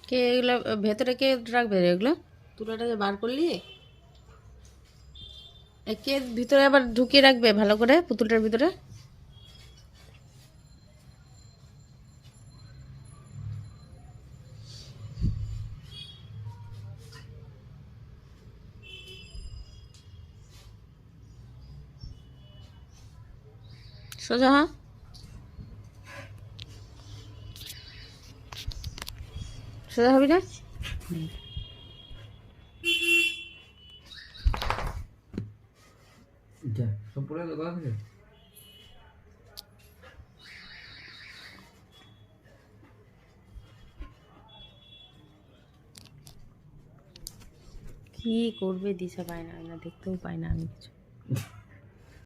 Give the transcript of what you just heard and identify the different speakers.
Speaker 1: কে এগুলো ভেতরে কে রাখবে রে এগুলো? তুলাটাকে বার করলি, কে ভিতরে আবার ঢুকিয়ে রাখবে ভালো করে পুতুলটার ভিতরে? সোজা হ্যাঁ, সোজা হবি না? কি করবে দিশা পায় না, দেখতেও পাই না আমি কিছু।